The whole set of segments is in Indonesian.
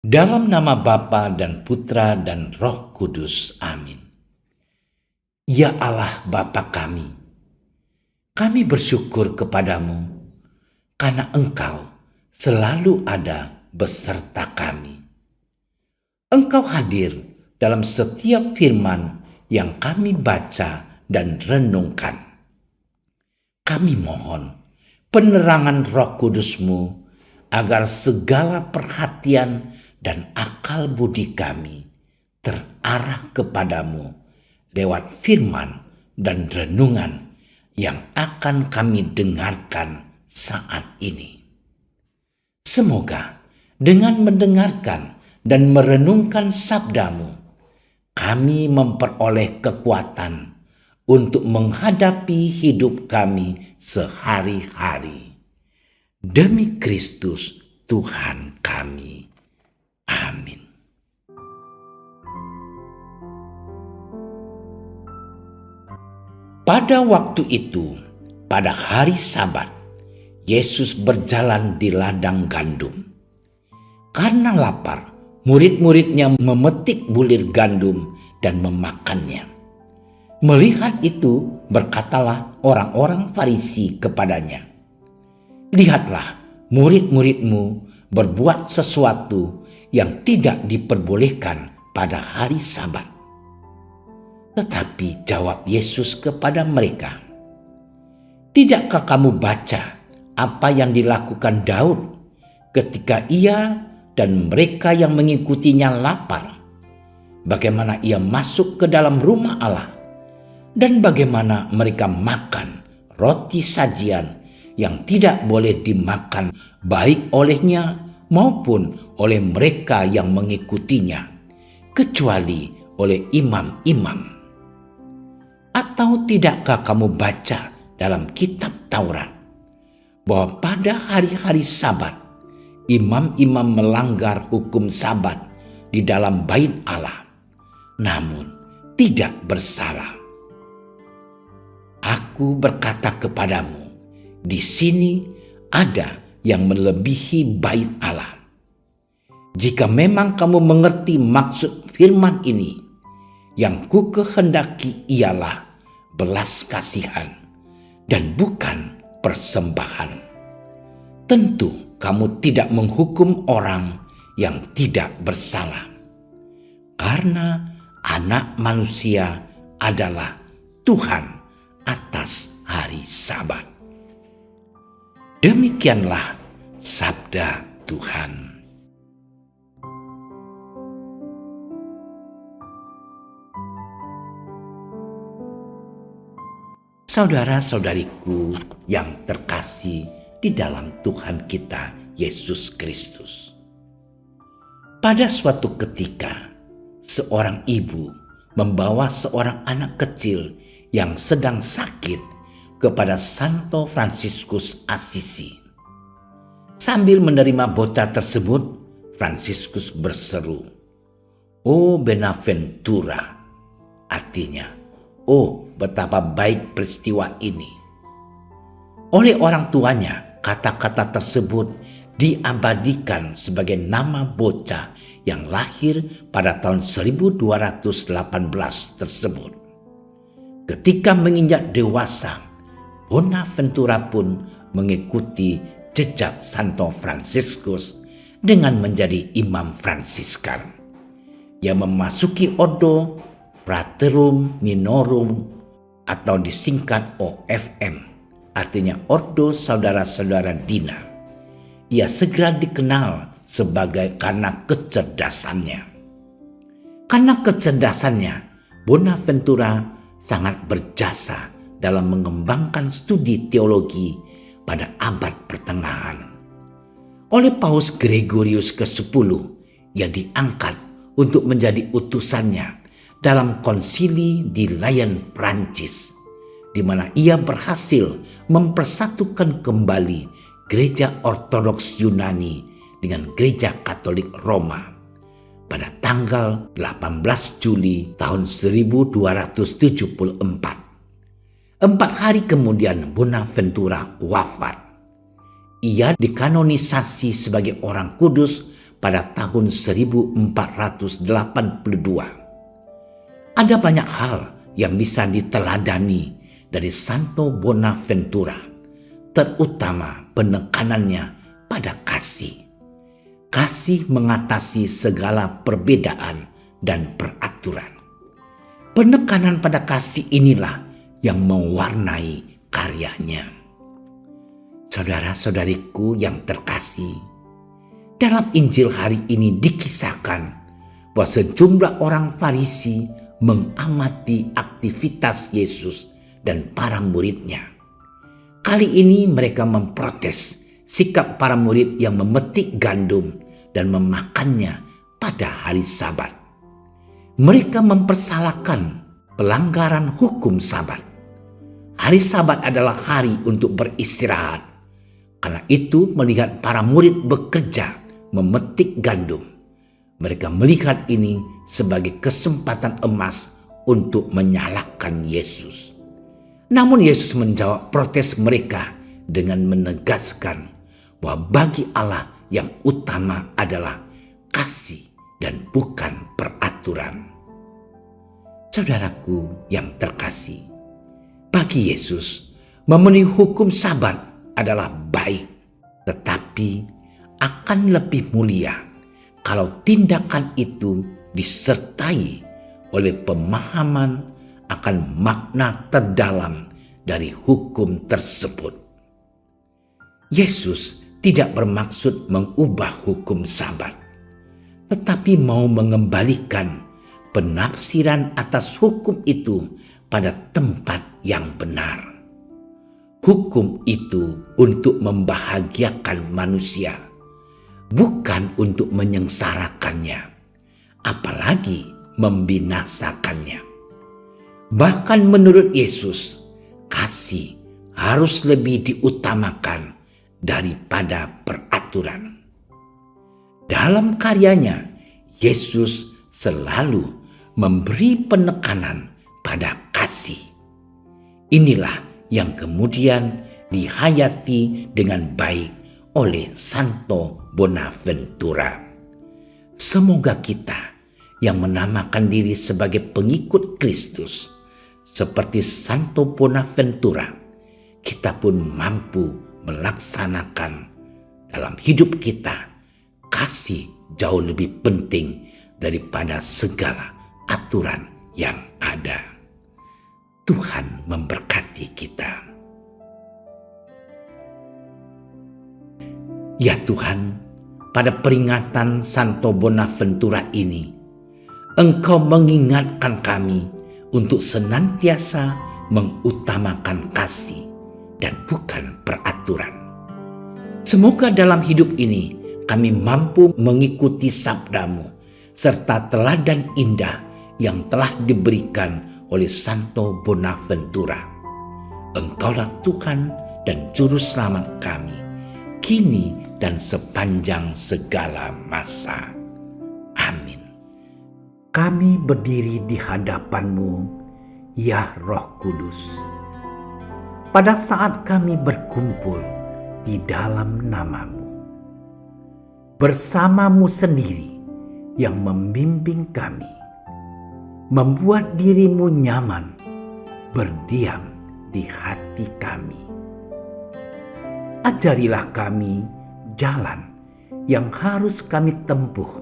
Dalam nama Bapa dan Putra dan Roh Kudus. Amin. Ya Allah Bapa kami bersyukur kepadamu karena Engkau selalu ada beserta kami. Engkau hadir dalam setiap firman yang kami baca dan renungkan. Kami mohon penerangan Roh Kudus-Mu agar segala perhatian dan akal budi kami terarah kepadamu lewat firman dan renungan yang akan kami dengarkan saat ini. Semoga dengan mendengarkan dan merenungkan sabdamu, kami memperoleh kekuatan untuk menghadapi hidup kami sehari-hari. Demi Kristus Tuhan kami. Amin. Pada waktu itu, pada hari Sabat, Yesus berjalan di ladang gandum. Karena lapar, murid-muridnya memetik bulir gandum dan memakannya. Melihat itu, berkatalah orang-orang Farisi kepadanya, "Lihatlah, murid-muridmu berbuat sesuatu yang tidak diperbolehkan pada hari Sabat." Tetapi jawab Yesus kepada mereka, "Tidakkah kamu baca apa yang dilakukan Daud ketika ia dan mereka yang mengikutinya lapar? Bagaimana ia masuk ke dalam rumah Allah dan bagaimana mereka makan roti sajian yang tidak boleh dimakan baik olehnya maupun oleh mereka yang mengikutinya, kecuali oleh imam-imam? Atau tidakkah kamu baca dalam kitab Taurat bahwa pada hari-hari Sabat imam-imam melanggar hukum Sabat di dalam bait Allah, namun tidak bersalah? Aku berkata kepadamu, di sini ada yang melebihi bait Allah. Jika memang kamu mengerti maksud firman ini, yang ku kehendaki ialah belas kasihan dan bukan persembahan. Tentu kamu tidak menghukum orang yang tidak bersalah, karena Anak Manusia adalah Tuhan atas hari Sabat. Demikianlah sabda Tuhan. Saudara-saudariku yang terkasih di dalam Tuhan kita Yesus Kristus. Pada suatu ketika, seorang ibu membawa seorang anak kecil yang sedang sakit kepada Santo Fransiskus Assisi. Sambil menerima bocah tersebut, Fransiskus berseru, "O Benaventura," artinya, "Oh, betapa baik peristiwa ini." Oleh orang tuanya, kata-kata tersebut diabadikan sebagai nama bocah yang lahir pada tahun 1218 tersebut. Ketika menginjak dewasa, Bonaventura pun mengikuti jejak Santo Fransiskus dengan menjadi imam Fransiskan. Ia memasuki Ordo Fraterum Minorum atau disingkat OFM, artinya Ordo Saudara-saudara Dina. Ia segera dikenal sebagai karena kecerdasannya. Karena kecerdasannya, Bonaventura sangat berjasa dalam mengembangkan studi teologi pada abad pertengahan. Oleh Paus Gregorius ke-10, ia diangkat untuk menjadi utusannya dalam konsili di Lyon, Prancis, di mana ia berhasil mempersatukan kembali Gereja Ortodoks Yunani dengan Gereja Katolik Roma pada tanggal 18 Juli tahun 1274. 4 hari kemudian Bonaventura wafat. Ia dikanonisasi sebagai orang kudus pada tahun 1482. Ada banyak hal yang bisa diteladani dari Santo Bonaventura, terutama penekanannya pada kasih. Kasih mengatasi segala perbedaan dan peraturan. Penekanan pada kasih inilah yang mewarnai karyanya. Saudara-saudariku yang terkasih, dalam Injil hari ini dikisahkan bahwa sejumlah orang Farisi mengamati aktivitas Yesus dan para muridnya. Kali ini mereka memprotes sikap para murid yang memetik gandum dan memakannya pada hari Sabat. Mereka mempersalahkan pelanggaran hukum Sabat. Hari Sabat adalah hari untuk beristirahat. Karena itu melihat para murid bekerja memetik gandum, mereka melihat ini sebagai kesempatan emas untuk menyalahkan Yesus. Namun Yesus menjawab protes mereka dengan menegaskan bahwa bagi Allah yang utama adalah kasih dan bukan peraturan. Saudaraku yang terkasih, bagi Yesus memenuhi hukum Sabat adalah baik, tetapi akan lebih mulia kalau tindakan itu disertai oleh pemahaman akan makna terdalam dari hukum tersebut. Yesus tidak bermaksud mengubah hukum Sabat, tetapi mau mengembalikan penafsiran atas hukum itu pada tempat yang benar. Hukum itu untuk membahagiakan manusia, bukan untuk menyengsarakannya, apalagi membinasakannya. Bahkan menurut Yesus, kasih harus lebih diutamakan daripada peraturan. Dalam karyanya, Yesus selalu memberi penekanan pada kasih. Inilah yang kemudian dihayati dengan baik oleh Santo Bonaventura. Semoga kita yang menamakan diri sebagai pengikut Kristus, seperti Santo Bonaventura, kita pun mampu melaksanakan dalam hidup kita kasih jauh lebih penting daripada segala aturan yang ada. Tuhan memberkati kita. Ya Tuhan, pada peringatan Santo Bonaventura ini, Engkau mengingatkan kami untuk senantiasa mengutamakan kasih dan bukan peraturan. Semoga dalam hidup ini kami mampu mengikuti sabda-Mu serta teladan indah yang telah diberikan oleh Santo Bonaventura. Engkaulah Tuhan dan Juru Selamat kami, kini dan sepanjang segala masa. Amin. Kami berdiri di hadapan-Mu, ya Roh Kudus, pada saat kami berkumpul di dalam nama-Mu. Bersama-Mu sendiri yang membimbing kami, membuat diri-Mu nyaman berdiam di hati kami. Ajarilah kami jalan yang harus kami tempuh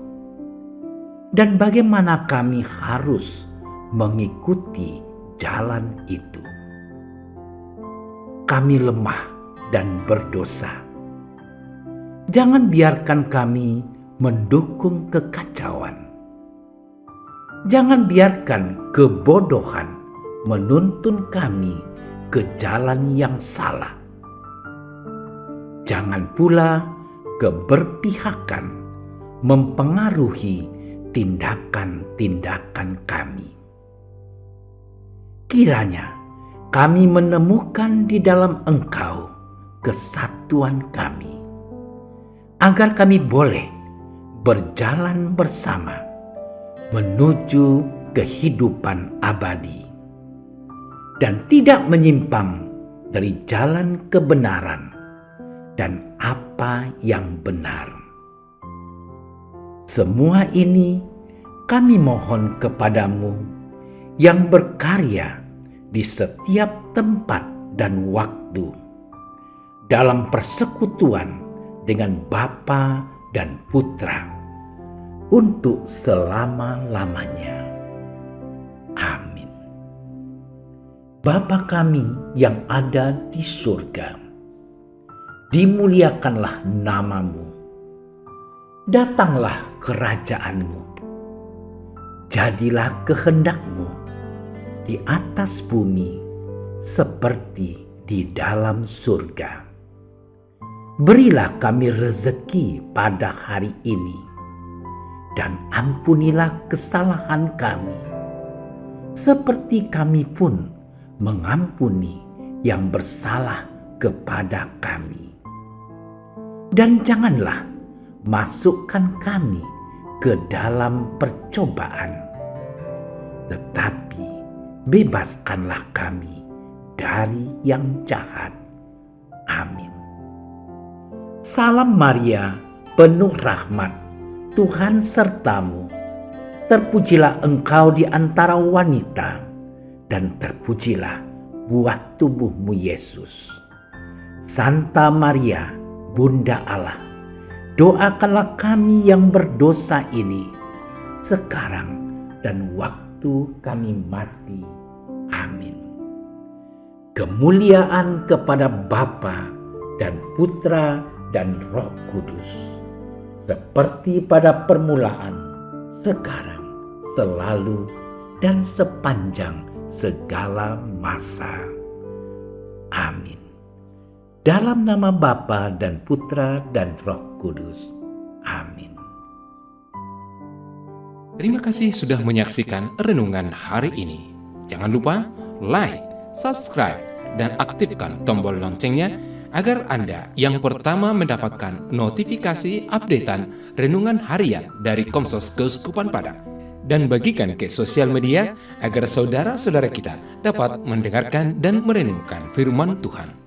dan bagaimana kami harus mengikuti jalan itu. Kami lemah dan berdosa. Jangan biarkan kami mendukung kekacauan. Jangan biarkan kebodohan menuntun kami ke jalan yang salah. Jangan pula keberpihakan mempengaruhi tindakan-tindakan kami. Kiranya kami menemukan di dalam Engkau kesatuan kami, agar kami boleh berjalan bersama menuju kehidupan abadi dan tidak menyimpang dari jalan kebenaran dan apa yang benar. Semua ini kami mohon kepadamu yang berkarya di setiap tempat dan waktu dalam persekutuan dengan Bapa dan Putra untuk selama-lamanya. Amin. Bapa kami yang ada di surga, dimuliakanlah namamu. Datanglah kerajaanmu. Jadilah kehendakmu di atas bumi seperti di dalam surga. Berilah kami rezeki pada hari ini, dan ampunilah kesalahan kami, seperti kami pun mengampuni yang bersalah kepada kami. Dan janganlah masukkan kami ke dalam percobaan, tetapi bebaskanlah kami dari yang jahat. Amin. Salam Maria, penuh rahmat, Tuhan sertamu. Terpujilah engkau di antara wanita, dan terpujilah buah tubuhmu Yesus. Santa Maria, Bunda Allah, doakanlah kami yang berdosa ini, sekarang dan waktu kami mati. Amin. Kemuliaan kepada Bapa dan Putra dan Roh Kudus, seperti pada permulaan, sekarang, selalu, dan sepanjang segala masa. Amin. Dalam nama Bapa dan Putra dan Roh Kudus. Amin. Terima kasih sudah menyaksikan renungan hari ini. Jangan lupa like, subscribe, dan aktifkan tombol loncengnya agar Anda yang pertama mendapatkan notifikasi updatean renungan harian dari Komsos Keuskupan Padang. Dan bagikan ke sosial media agar saudara-saudara kita dapat mendengarkan dan merenungkan firman Tuhan.